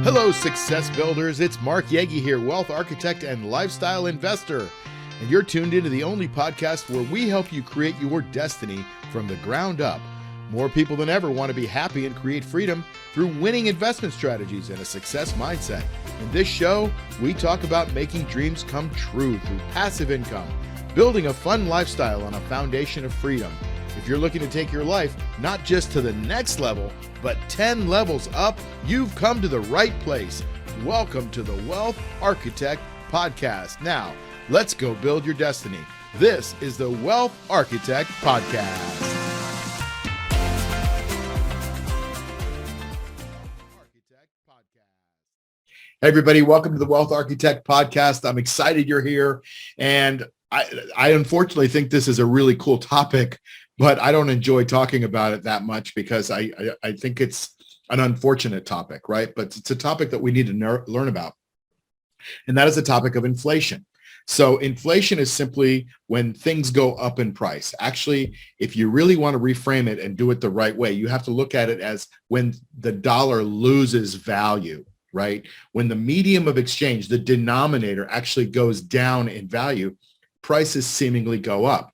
Hello, success builders. It's Mark Yegge here, wealth architect and lifestyle investor. And you're tuned into the only podcast where we help you create your destiny from the ground up. More people than ever want to be happy and create freedom through winning investment strategies and a success mindset. In this show, we talk about making dreams come true through passive income, building a fun lifestyle on a foundation of freedom. If you're looking to take your life not just to the next level, but 10 levels up, you've come to the right place. Welcome to the Wealth Architect Podcast. Now, let's go build your destiny. This is the Wealth Architect Podcast. Hey everybody, welcome to the Wealth Architect Podcast. I'm excited you're here. And I unfortunately think this is a really cool topic, but I don't enjoy talking about it that much because I think it's an unfortunate topic, right? But it's a topic that we need to learn about. And that is the topic of inflation. So inflation is simply when things go up in price. Actually, if you really want to reframe it and do it the right way, you have to look at it as when the dollar loses value, right? When the medium of exchange, the denominator, actually goes down in value, prices seemingly go up.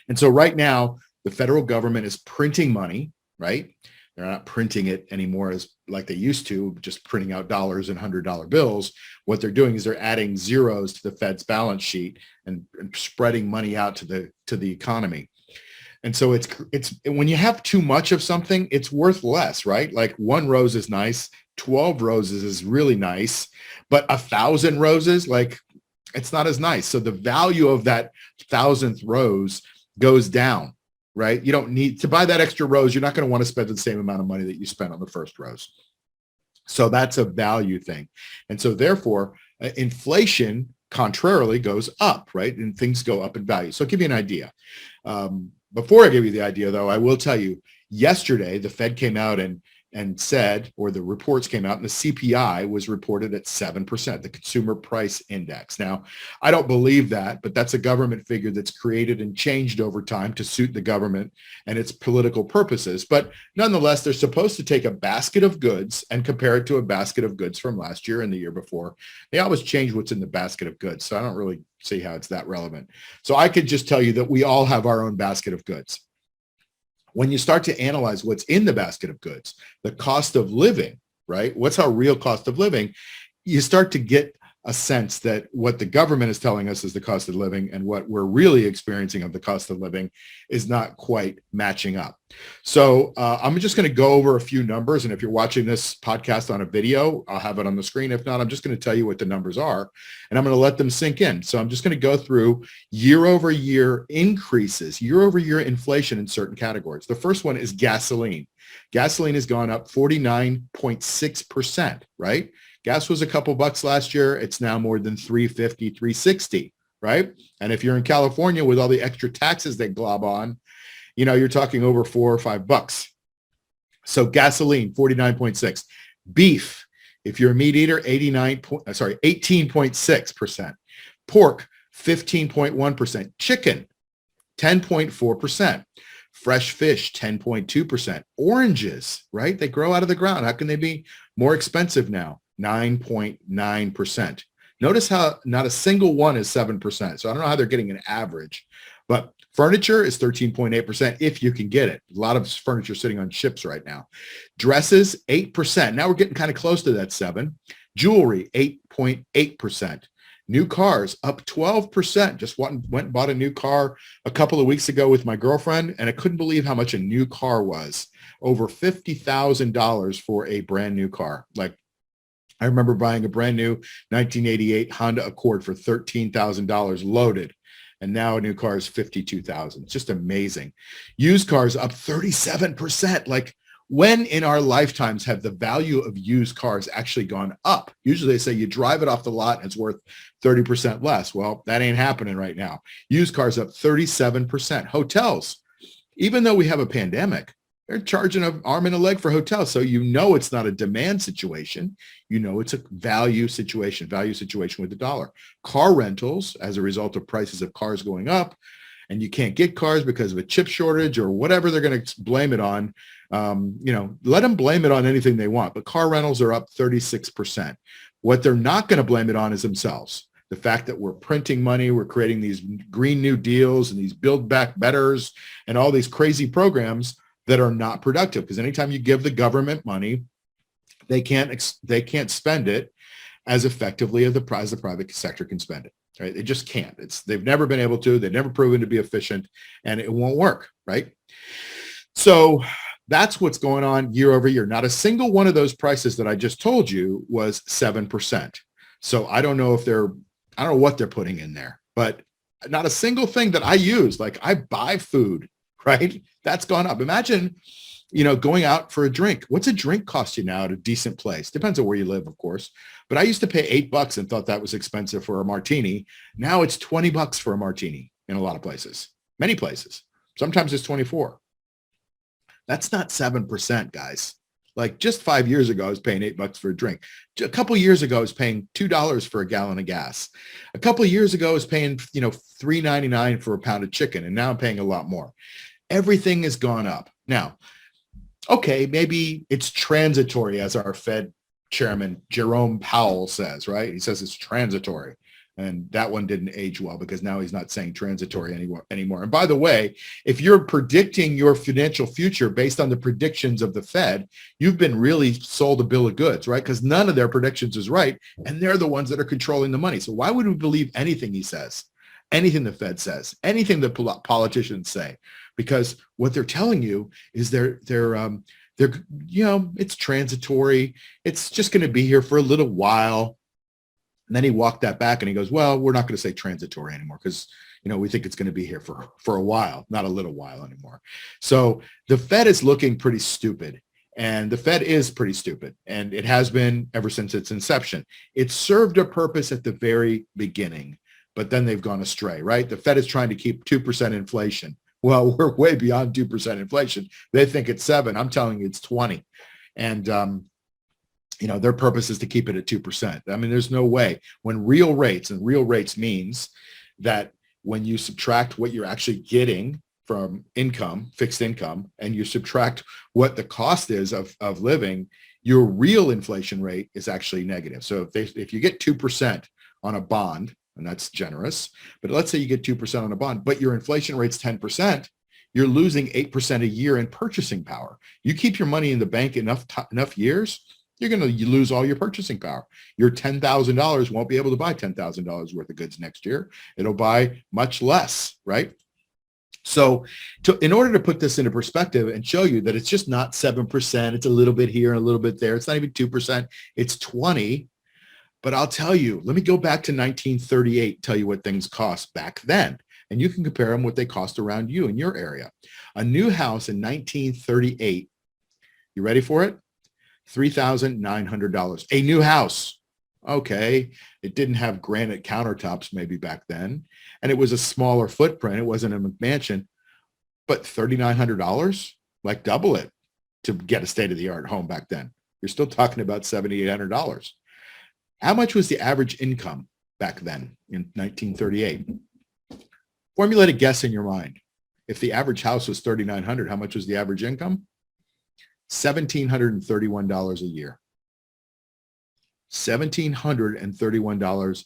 And so right now, the federal government is printing money, right? They're not printing it anymore as like they used to, just printing out dollars and $100 bills. What they're doing is they're adding zeros to the Fed's balance sheet and spreading money out to the economy. And so it's when you have too much of something, it's worth less, right? Like 1 rose is nice, 12 roses is really nice, but 1,000 roses, like it's not as nice. So the value of that 1,000th rose goes down, right? You don't need to buy that extra rose. You're not going to want to spend the same amount of money that you spent on the first rose. So that's a value thing. And so therefore, inflation contrarily goes up, right? And things go up in value. So I'll give you an idea. Before I give you the idea, though, I will tell you, yesterday, the Fed came out and said, or the reports came out, and the CPI was reported at 7%, the Consumer Price Index. Now, I don't believe that, but that's a government figure that's created and changed over time to suit the government and its political purposes. But nonetheless, they're supposed to take a basket of goods and compare it to a basket of goods from last year and the year before. They always change what's in the basket of goods, so I don't really see how it's that relevant. So I could just tell you that we all have our own basket of goods. When you start to analyze what's in the basket of goods, the cost of living, right? What's our real cost of living? You start to get a sense that what the government is telling us is the cost of living and what we're really experiencing of the cost of living is not quite matching up. So I'm just going to go over a few numbers. And if you're watching this podcast on a video, I'll have it on the screen. If not, I'm just going to tell you what the numbers are and I'm going to let them sink in. So I'm just going to go through year-over-year increases, year-over-year inflation in certain categories. The first one is gasoline. Gasoline has gone up 49.6%, right? Gas was a couple bucks last year. It's now more than $3.50, $3.60, right? And if you're in California with all the extra taxes they glob on, you know, you're talking over $4 or $5. So gasoline, 49.6. Beef, if you're a meat eater, 18.6%. Pork, 15.1%. Chicken, 10.4%. Fresh fish, 10.2%. Oranges, right? They grow out of the ground. How can they be more expensive now? 9.9%. Notice how not a single one is 7%. So I don't know how they're getting an average, but furniture is 13.8% if you can get it. A lot of furniture sitting on ships right now. Dresses, 8%. Now we're getting kind of close to that 7. Jewelry, 8.8%. New cars up 12%. Just went and bought a new car a couple of weeks ago with my girlfriend, and I couldn't believe how much a new car was. Over $50,000 for a brand new car. Like, I remember buying a brand new 1988 Honda Accord for $13,000 loaded. And now a new car is $52,000. It's just amazing. Used cars up 37%. Like, when in our lifetimes have the value of used cars actually gone up? Usually they say you drive it off the lot and it's worth 30% less. Well, that ain't happening right now. Used cars up 37%. Hotels, even though we have a pandemic, they're charging an arm and a leg for hotels. So you know it's not a demand situation. You know it's a value situation with the dollar. Car rentals, as a result of prices of cars going up, and you can't get cars because of a chip shortage or whatever they're going to blame it on, Let them blame it on anything they want, but car rentals are up 36%. What they're not going to blame it on is themselves. The fact that we're printing money, we're creating these Green New Deals and these Build Back Betters and all these crazy programs that are not productive. Because anytime you give the government money, they can't spend it as effectively as the private sector can spend it. Right? They just can't. They've never been able to. They've never proven to be efficient, and it won't work. Right? So that's what's going on year over year. Not a single one of those prices that I just told you was 7%. So I don't know what they're putting in there, but not a single thing that I use. Like I buy food, right? That's gone up. Imagine, going out for a drink. What's a drink cost you now at a decent place? Depends on where you live, of course. But I used to pay $8 and thought that was expensive for a martini. Now it's $20 for a martini in a lot of places, many places. Sometimes it's 24. That's not 7%, guys. Like just 5 years ago, I was paying $8 for a drink. A couple of years ago, I was paying $2 for a gallon of gas. A couple of years ago, I was paying, $3.99 for a pound of chicken. And now I'm paying a lot more. Everything has gone up. Now, okay, maybe it's transitory, as our Fed chairman, Jerome Powell, says, right? He says it's transitory. And that one didn't age well because now he's not saying transitory anymore. And by the way, if you're predicting your financial future based on the predictions of the Fed, you've been really sold a bill of goods, right? Because none of their predictions is right. And they're the ones that are controlling the money. So why would we believe anything he says, anything the Fed says, anything the politicians say? Because what they're telling you is it's transitory. It's just going to be here for a little while. And then he walked that back and he goes, well, we're not going to say transitory anymore because, we think it's going to be here for a while, not a little while anymore. So the Fed is looking pretty stupid, and the Fed is pretty stupid, and it has been ever since its inception. It served a purpose at the very beginning, but then they've gone astray, right? The Fed is trying to keep 2% inflation. Well, we're way beyond 2% inflation. They think it's 7. I'm telling you it's 20. And, their purpose is to keep it at 2%. I mean, there's no way when real rates means that when you subtract what you're actually getting from income, fixed income, and you subtract what the cost is of living, your real inflation rate is actually negative. So if you get 2% on a bond, and that's generous, but let's say you get 2% on a bond, but your inflation rate's 10%, you're losing 8% a year in purchasing power. You keep your money in the bank enough years, you're going to lose all your purchasing power. Your $10,000 won't be able to buy $10,000 worth of goods next year. It'll buy much less, right? So in order to put this into perspective and show you that it's just not 7%, it's a little bit here and a little bit there. It's not even 2%, it's 20. But I'll tell you, let me go back to 1938, tell you what things cost back then. And you can compare them what they cost around you in your area. A new house in 1938, you ready for it? $3,900. A new house. Okay. It didn't have granite countertops maybe back then. And it was a smaller footprint. It wasn't a McMansion. But $3,900, like double it to get a state-of-the-art home back then. You're still talking about $7,800. How much was the average income back then in 1938? Formulate a guess in your mind. If the average house was $3,900, how much was the average income? $1,731 a year. $1,731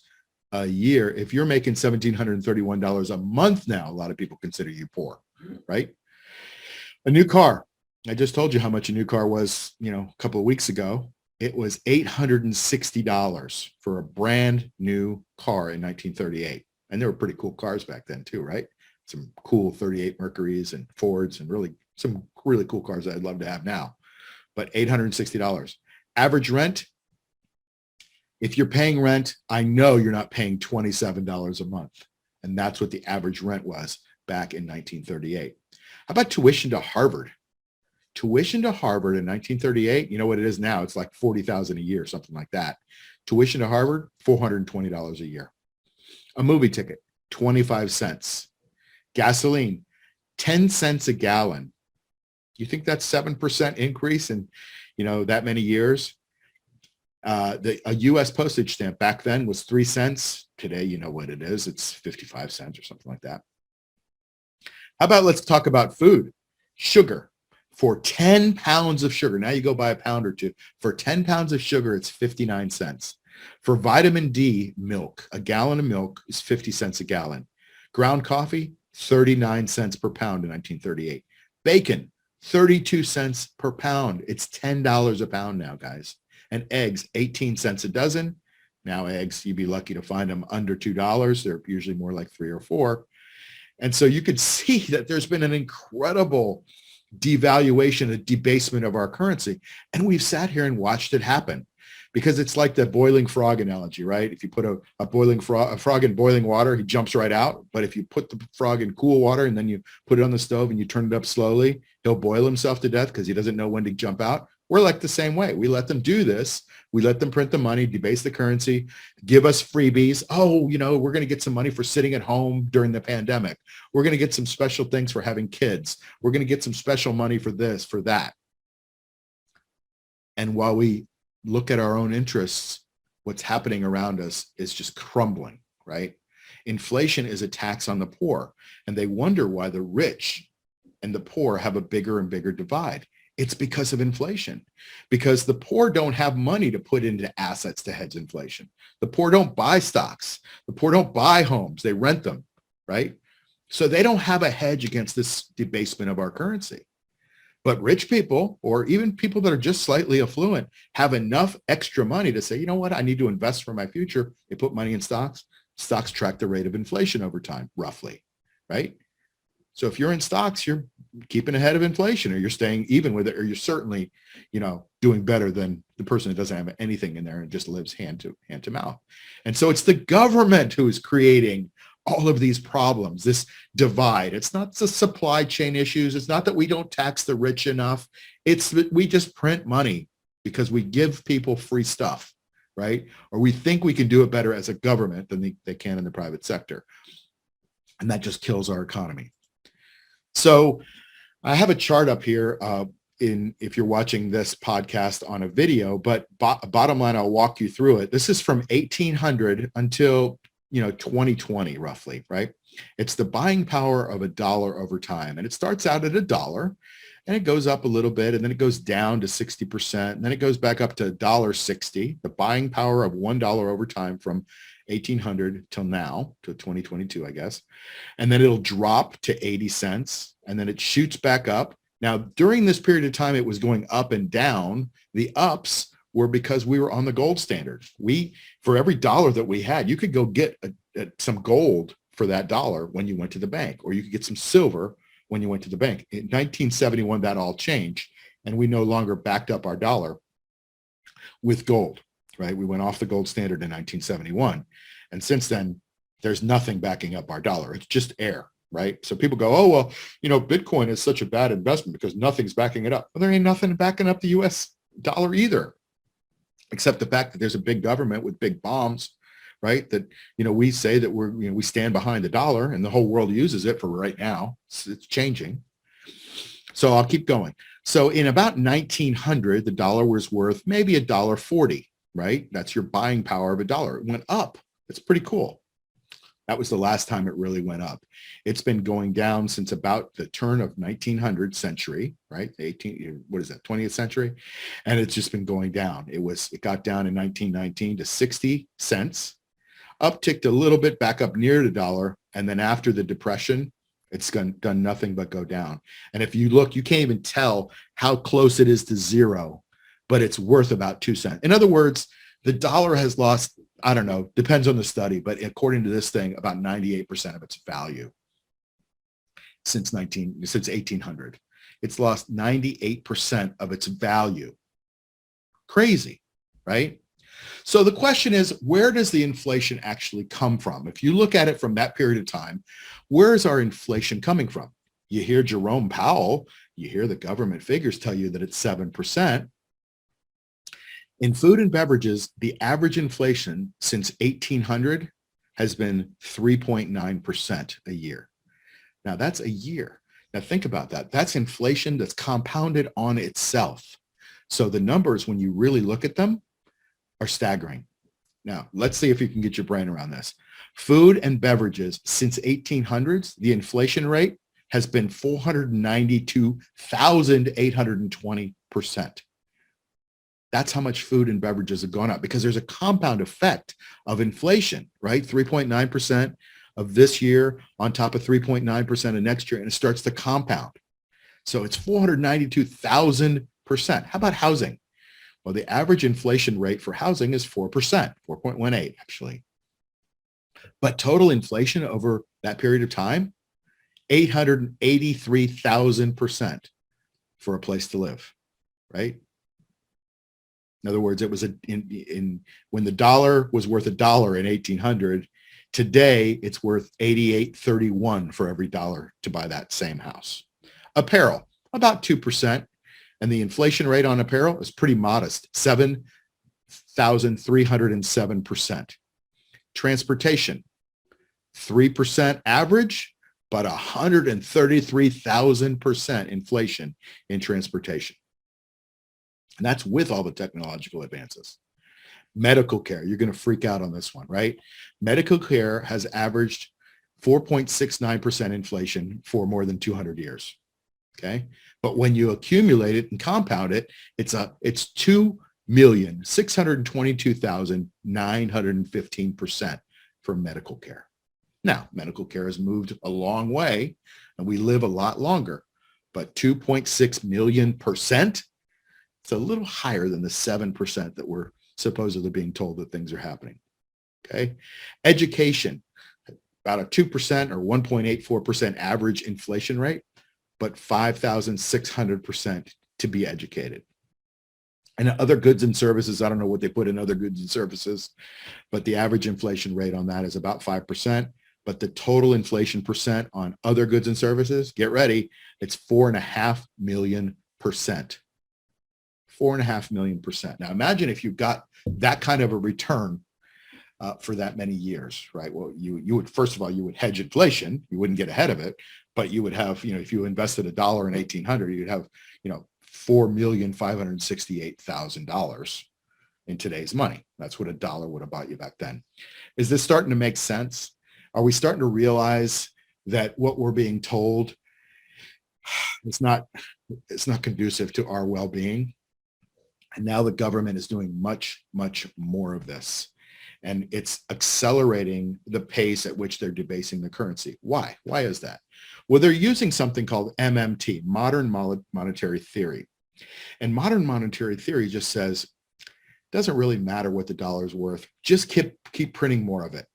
a year. If you're making $1,731 a month now, a lot of people consider you poor, right? A new car. I just told you how much a new car was, a couple of weeks ago. It was $860 for a brand new car in 1938. And they were pretty cool cars back then too, right? Some cool 38 Mercurys and Fords and some really cool cars that I'd love to have now. But $860. Average rent, if you're paying rent, I know you're not paying $27 a month. And that's what the average rent was back in 1938. How about tuition to Harvard? Tuition to Harvard in 1938, you know what it is now? It's like $40,000 a year, something like that. Tuition to Harvard, $420 a year. A movie ticket, 25 cents. Gasoline, 10 cents a gallon. You think that's 7% increase in, that many years? A U.S. postage stamp back then was 3 cents. Today, you know what it is. It's 55 cents or something like that. How about let's talk about food? Sugar, For 10 pounds of sugar, now you go buy a pound or two. For 10 pounds of sugar, it's 59 cents. For vitamin D, milk, a gallon of milk is 50 cents a gallon. Ground coffee, 39 cents per pound in 1938. Bacon, 32 cents per pound. It's $10 a pound now, guys. And eggs, 18 cents a dozen. Now eggs, you'd be lucky to find them under $2. They're usually more like 3 or 4. And so you could see that there's been an incredible devaluation, a debasement of our currency. And we've sat here and watched it happen, because it's like the boiling frog analogy, right? If you put a frog in boiling water, he jumps right out. But if you put the frog in cool water and then you put it on the stove and you turn it up slowly, he'll boil himself to death because he doesn't know when to jump out. We're like the same way. We let them do this. We let them print the money, debase the currency, give us freebies. Oh, we're going to get some money for sitting at home during the pandemic. We're going to get some special things for having kids. We're going to get some special money for this, for that. And while we look at our own interests, what's happening around us is just crumbling, right? Inflation is a tax on the poor, and they wonder why the rich and the poor have a bigger and bigger divide. It's because of inflation, because the poor don't have money to put into assets to hedge inflation. The poor don't buy stocks. The poor don't buy homes. They rent them, right? So they don't have a hedge against this debasement of our currency. But rich people, or even people that are just slightly affluent, have enough extra money to say, you know what, I need to invest for my future. They put money in stocks. Stocks track the rate of inflation over time, roughly, right? So if you're in stocks, you're keeping ahead of inflation, or you're staying even with it, or you're certainly, doing better than the person that doesn't have anything in there and just lives hand to mouth. And so it's the government who is creating all of these problems, this divide. It's not the supply chain issues. It's not that we don't tax the rich enough. It's that we just print money because we give people free stuff, right? Or we think we can do it better as a government than they can in the private sector. And that just kills our economy. So I have a chart up here if you're watching this podcast on a video, but bottom line, I'll walk you through it. This is from 1800 until 2020, roughly, right? It's the buying power of $1 over time. And it starts out at $1 and it goes up a little bit, and then it goes down to 60%. And then it goes back up to $1.60, the buying power of $1 over time from 1800 till now, to 2022, I guess. And then it'll drop to 80 cents, and then it shoots back up. Now, during this period of time, it was going up and down. The ups were because we were on the gold standard. For every dollar that we had, you could go get some gold for that dollar when you went to the bank, or you could get some silver when you went to the bank. In 1971, that all changed, and we no longer backed up our dollar with gold, right? We went off the gold standard in 1971. And since then, there's nothing backing up our dollar. It's just air, right? So people go, oh, well, Bitcoin is such a bad investment because nothing's backing it up. Well, there ain't nothing backing up the US dollar either, except the fact that there's a big government with big bombs, right? That, we say that we stand behind the dollar, and the whole world uses it for right now. It's changing. So I'll keep going. So in about 1900, the dollar was worth maybe $1.40, right? That's your buying power of $1. It went up. It's pretty cool. That was the last time it really went up. It's been going down since about the turn of 1900 century, right? 20th century. And it's just been going down. It got down in 1919 to 60 cents, upticked a little bit back up near the dollar. And then after the Depression, it's done nothing but go down. And if you look, you can't even tell how close it is to zero, but it's worth about 2 cents. In other words, the dollar has lost, I don't know, depends on the study, but according to this thing, about 98% of its value since 1800. It's lost 98% of its value. Crazy, right? So the question is, where does the inflation actually come from? If you look at it from that period of time, where is our inflation coming from? You hear Jerome Powell, you hear the government figures tell you that it's 7%. In food and beverages, the average inflation since 1800 has been 3.9% a year. Now that's a year. Now think about that. That's inflation that's compounded on itself. So the numbers, when you really look at them, are staggering. Now, let's see if you can get your brain around this. Food and beverages since 1800s, the inflation rate has been 492,820%. That's how much food and beverages have gone up, because there's a compound effect of inflation, right? 3.9% of this year on top of 3.9% of next year, and it starts to compound. So it's 492,000%. How about housing? Well, the average inflation rate for housing is 4%, 4.18 actually. But total inflation over that period of time, 883,000% for a place to live, right? In other words, it was when the dollar was worth $1 in 1800, today it's worth 88.31 for every dollar to buy that same house. Apparel, about 2%. And the inflation rate on apparel is pretty modest, 7,307%. Transportation, 3% average, but 133,000% inflation in transportation. And that's with all the technological advances. Medical care, you're going to freak out on this one, right? Medical care has averaged 4.69% inflation for more than 200 years. Okay. But when you accumulate it and compound it, it's 2,622,915% for medical care. Now, medical care has moved a long way and we live a lot longer, but 2.6 million%, it's a little higher than the 7% that we're supposedly being told that things are happening. Okay. Education, about a 2% or 1.84% average inflation rate, but 5,600% to be educated. And other goods and services, I don't know what they put in other goods and services, but the average inflation rate on that is about 5%. But the total inflation percent on other goods and services, get ready, it's 4.5 million%. 4.5 million%. Now imagine if you got that kind of a return for that many years, right? Well, you would, first of all, you would hedge inflation. You wouldn't get ahead of it, but you would have, if you invested $1 in 1800, you'd have, $4,568,000 in today's money. That's what $1 would have bought you back then. Is this starting to make sense? Are we starting to realize that what we're being told it's not conducive to our well-being? And now the government is doing much, much more of this. And it's accelerating the pace at which they're debasing the currency. Why? Why is that? Well, they're using something called MMT, modern monetary theory. And modern monetary theory just says, it doesn't really matter what the dollar's worth. Just keep printing more of it.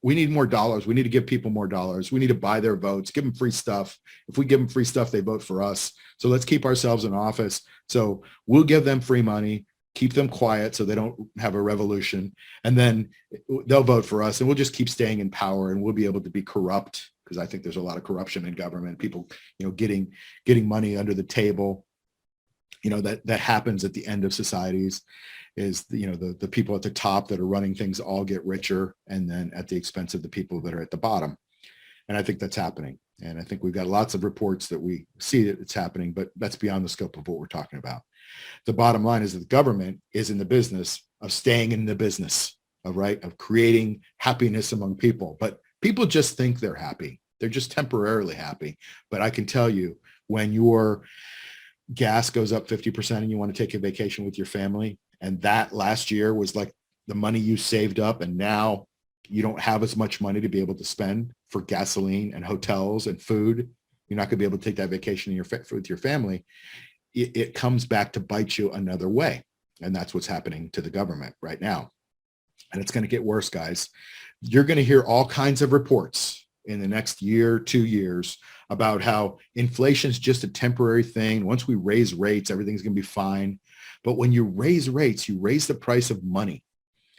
We need more dollars. We need to give people more dollars. We need to buy their votes, give them free stuff. If we give them free stuff, they vote for us. So let's keep ourselves in office. So we'll give them free money, keep them quiet so they don't have a revolution. And then they'll vote for us and we'll just keep staying in power and we'll be able to be corrupt, because I think there's a lot of corruption in government, people, getting money under the table. That happens at the end of societies. Is the people at the top that are running things all get richer, and then at the expense of the people that are at the bottom. And I think that's happening. And I think we've got lots of reports that we see that it's happening, but that's beyond the scope of what we're talking about. The bottom line is that the government is in the business of staying in the business of creating happiness among people. But people just think they're happy. They're just temporarily happy. But I can tell you, when your gas goes up 50% and you want to take a vacation with your family, and that last year was like the money you saved up, and now you don't have as much money to be able to spend for gasoline and hotels and food, you're not going to be able to take that vacation with your family. It comes back to bite you another way. And that's what's happening to the government right now. And it's going to get worse, guys. You're going to hear all kinds of reports in the next year, 2 years, about how inflation is just a temporary thing. Once we raise rates, everything's going to be fine. But when you raise rates, you raise the price of money.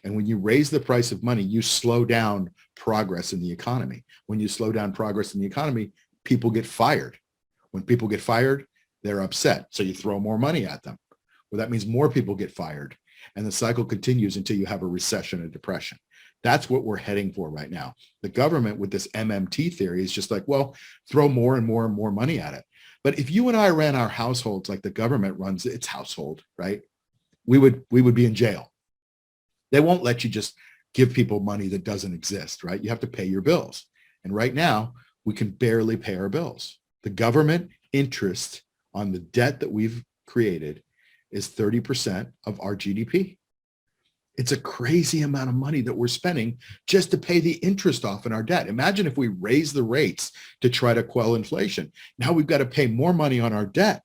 And when you raise the price of money, you slow down progress in the economy. When you slow down progress in the economy, people get fired. When people get fired, they're upset. So you throw more money at them. Well, that means more people get fired. And the cycle continues until you have a recession or depression. That's what we're heading for right now. The government with this MMT theory is just like, well, throw more and more and more money at it. But if you and I ran our households like the government runs its household, right, we would be in jail. They won't let you just give people money that doesn't exist, right? You have to pay your bills. And right now, we can barely pay our bills. The government interest on the debt that we've created is 30% of our GDP. It's a crazy amount of money that we're spending just to pay the interest off in our debt. Imagine if we raise the rates to try to quell inflation. Now we've got to pay more money on our debt.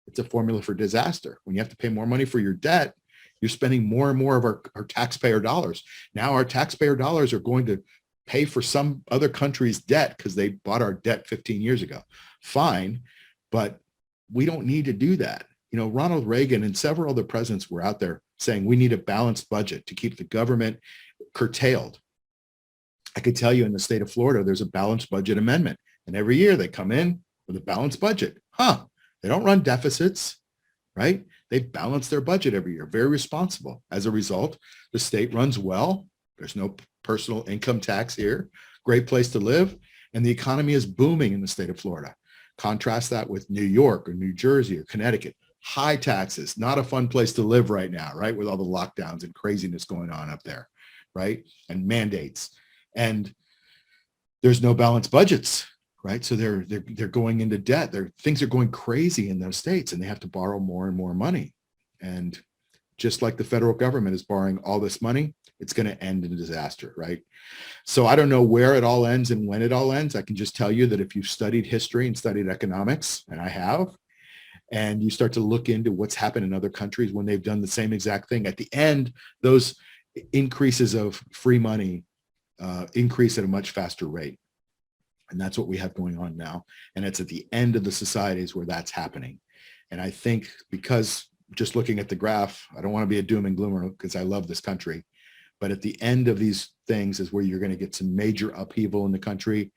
It's a formula for disaster. When you have to pay more money for your debt, you're spending more and more of our taxpayer dollars. Now our taxpayer dollars are going to pay for some other country's debt because they bought our debt 15 years ago. Fine, but we don't need to do that. You know, Ronald Reagan and several other presidents were out there saying we need a balanced budget to keep the government curtailed. I could tell you in the state of Florida, there's a balanced budget amendment. And every year they come in with a balanced budget. They don't run deficits, right? They balance their budget every year, very responsible. As a result, the state runs well. There's no personal income tax here. Great place to live. And the economy is booming in the state of Florida. Contrast that with New York or New Jersey or Connecticut. High taxes, not a fun place to live right now, right? With all the lockdowns and craziness going on up there, right? And mandates. And there's no balanced budgets, right? So they're going into debt. Things are going crazy in those states and they have to borrow more and more money. And just like the federal government is borrowing all this money, it's going to end in a disaster, right? So I don't know where it all ends and when it all ends. I can just tell you that if you've studied history and studied economics, and I have, and you start to look into what's happened in other countries when they've done the same exact thing, at the end, those increases of free money increase at a much faster rate. And that's what we have going on now. And it's at the end of the societies where that's happening. And I think because just looking at the graph, I don't want to be a doom and gloomer because I love this country, but at the end of these things is where you're going to get some major upheaval in the country.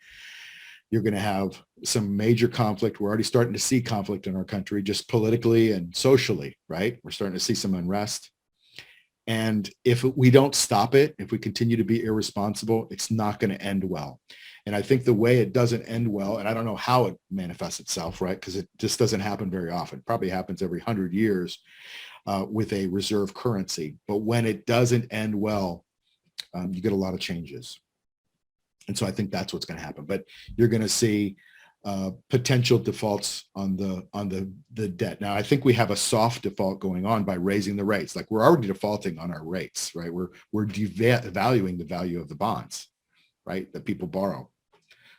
You're going to have some major conflict. We're already starting to see conflict in our country, just politically and socially, right? We're starting to see some unrest. And if we don't stop it, if we continue to be irresponsible, it's not going to end well. And I think the way it doesn't end well, and I don't know how it manifests itself, right? Because it just doesn't happen very often. It probably happens every 100 years with a reserve currency. But when it doesn't end well, you get a lot of changes. And so I think that's what's going to happen. But you're going to see potential defaults on the debt. Now, I think we have a soft default going on by raising the rates. Like we're already defaulting on our rates, right? We're devaluing the value of the bonds, right, that people borrow.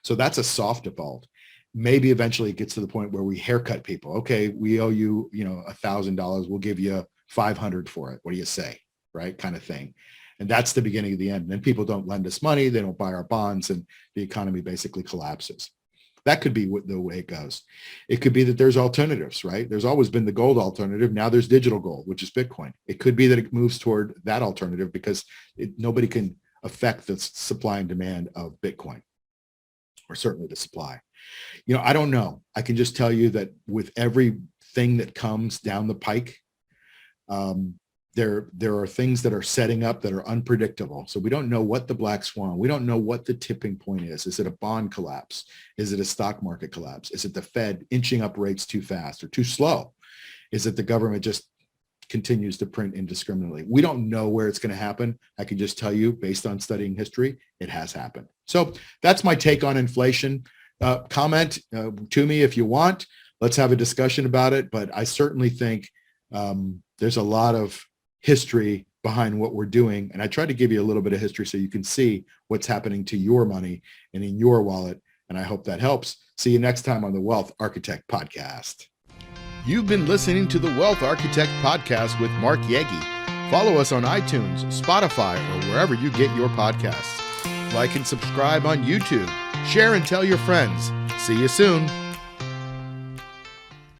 So that's a soft default. Maybe eventually it gets to the point where we haircut people. Okay, we owe you, $1,000. We'll give you $500 for it. What do you say, right? Kind of thing. And that's the beginning of the end. And then people don't lend us money. They don't buy our bonds and the economy basically collapses. That could be the way it goes. It could be that there's alternatives, right? There's always been the gold alternative. Now there's digital gold, which is Bitcoin. It could be that it moves toward that alternative because nobody can affect the supply and demand of Bitcoin, or certainly the supply. I don't know. I can just tell you that with everything that comes down the pike, there are things that are setting up that are unpredictable. So we don't know what the black swan, we don't know what the tipping point is. Is it a bond collapse? Is it a stock market collapse? Is it the Fed inching up rates too fast or too slow? Is it the government just continues to print indiscriminately? We don't know where it's going to happen. I can just tell you, based on studying history, it has happened. So that's my take on inflation. Comment to me if you want. Let's have a discussion about it. But I certainly think there's a lot of history behind what we're doing. And I tried to give you a little bit of history so you can see what's happening to your money and in your wallet. And I hope that helps. See you next time on the Wealth Architect Podcast. You've been listening to the Wealth Architect Podcast with Mark Yegge. Follow us on iTunes, Spotify, or wherever you get your podcasts. Like and subscribe on YouTube. Share and tell your friends. See you soon.